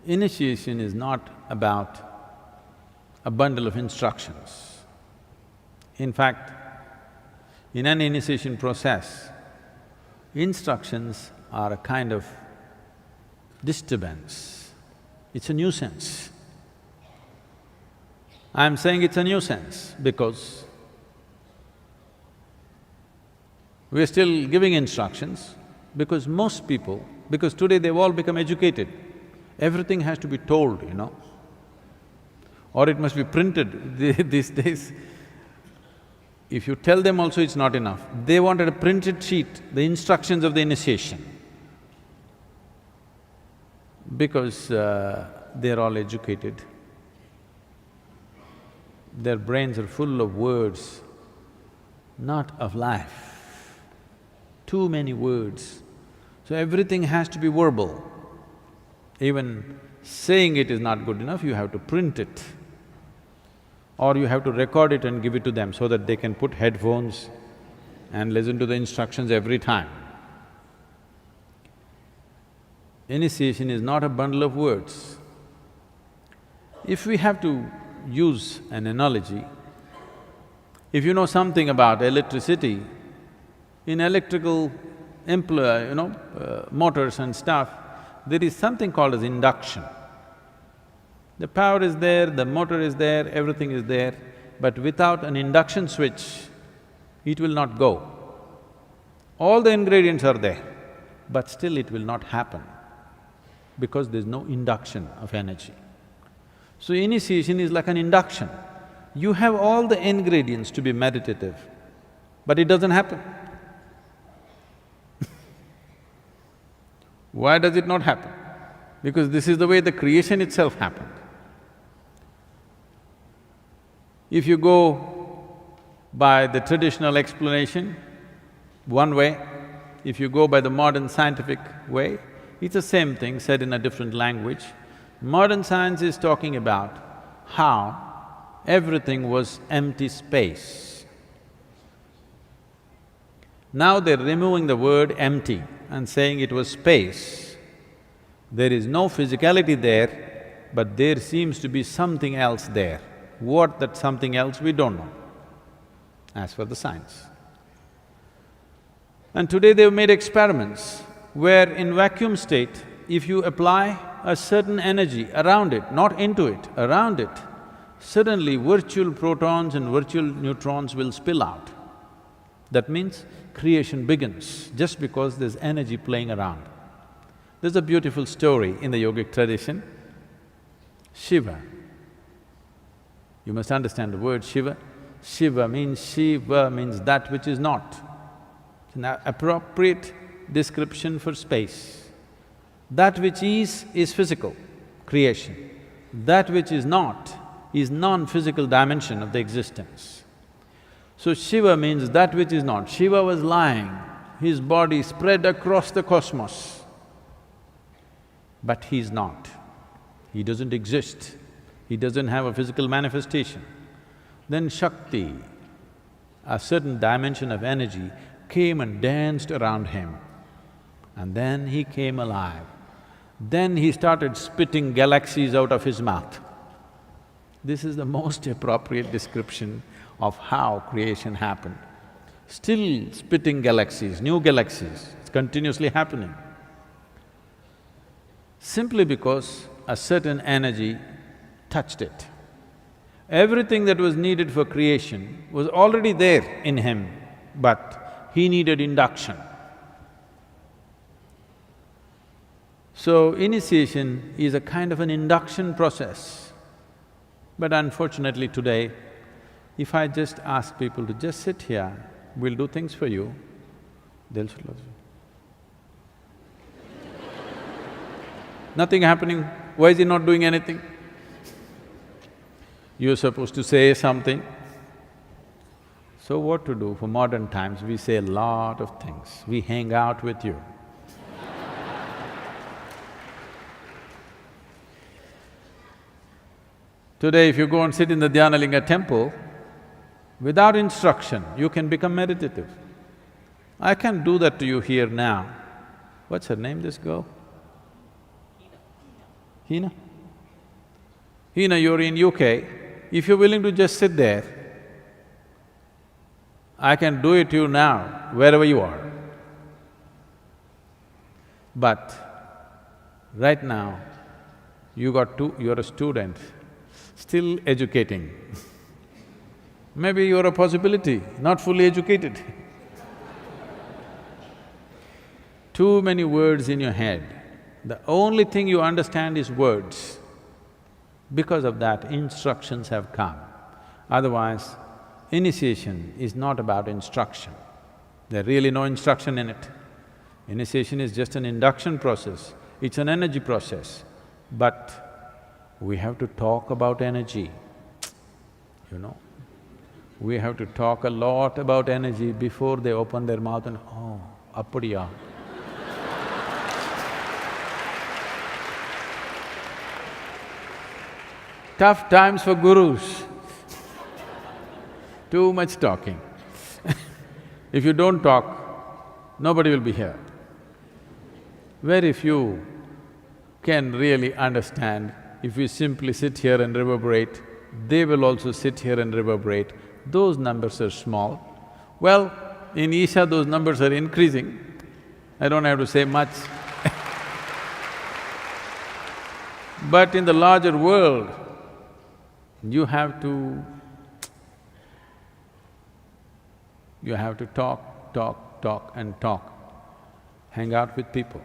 Initiation is not about a bundle of instructions. In fact, in an initiation process, instructions are a kind of disturbance. It's a nuisance. I'm saying it's a nuisance because we're still giving instructions because most people… because today they've all become educated, everything has to be told, you know, or it must be printed these days. If you tell them also it's not enough, they wanted a printed sheet, the instructions of the initiation. Because they're all educated, their brains are full of words, not of life. Too many words. So everything has to be verbal. Even saying it is not good enough, you have to print it. Or you have to record it and give it to them so that they can put headphones and listen to the instructions every time. Initiation is not a bundle of words. If we have to use an analogy, if you know something about electricity, in electrical motors and stuff, there is something called as induction. The power is there, the motor is there, everything is there, but without an induction switch, it will not go. All the ingredients are there, but still it will not happen because there's no induction of energy. So initiation is like an induction. You have all the ingredients to be meditative, but it doesn't happen. Why does it not happen? Because this is the way the creation itself happened. If you go by the traditional explanation, one way, if you go by the modern scientific way, it's the same thing said in a different language. Modern science is talking about how everything was empty space. Now they're removing the word empty and saying it was space. There is no physicality there, but there seems to be something else there. What that something else, we don't know, as for the science. And today they've made experiments where in vacuum state, if you apply a certain energy around it, not into it, around it, suddenly virtual protons and virtual neutrons will spill out. That means creation begins just because there's energy playing around. There's a beautiful story in the yogic tradition. Shiva, you must understand the word Shiva. Shiva means that which is not. It's an appropriate description for space. That which is physical, creation. That which is not is non-physical dimension of the existence. So Shiva means that which is not. Shiva was lying, his body spread across the cosmos, but he's not. He doesn't exist, he doesn't have a physical manifestation. Then Shakti, a certain dimension of energy, came and danced around him, and then he came alive. Then he started spitting galaxies out of his mouth. This is the most appropriate description of how creation happened. Still spitting galaxies, new galaxies, it's continuously happening. Simply because a certain energy touched it. Everything that was needed for creation was already there in him, but he needed induction. So initiation is a kind of an induction process. But unfortunately today, if I just ask people to just sit here, we'll do things for you, they'll say, nothing happening, why is he not doing anything? You're supposed to say something. So what to do? For modern times, we say a lot of things, we hang out with you. Today, if you go and sit in the Dhyanalinga temple, without instruction, you can become meditative. I can do that to you here now. What's her name, this girl? Hina? Hina, you're in UK, if you're willing to just sit there, I can do it to you now, wherever you are. But right now, you're a student, still educating. Maybe you're a possibility, not fully educated. Too many words in your head. The only thing you understand is words. Because of that, instructions have come. Otherwise, initiation is not about instruction. There's really no instruction in it. Initiation is just an induction process, it's an energy process. But we have to talk about energy, you know. We have to talk a lot about energy before they open their mouth and, oh, appadiya. Tough times for gurus. Too much talking. If you don't talk, nobody will be here. Very few can really understand. If we simply sit here and reverberate, they will also sit here and reverberate. Those numbers are small. Well, in Isha those numbers are increasing. I don't have to say much. But in the larger world, you have to talk and talk. Hang out with people.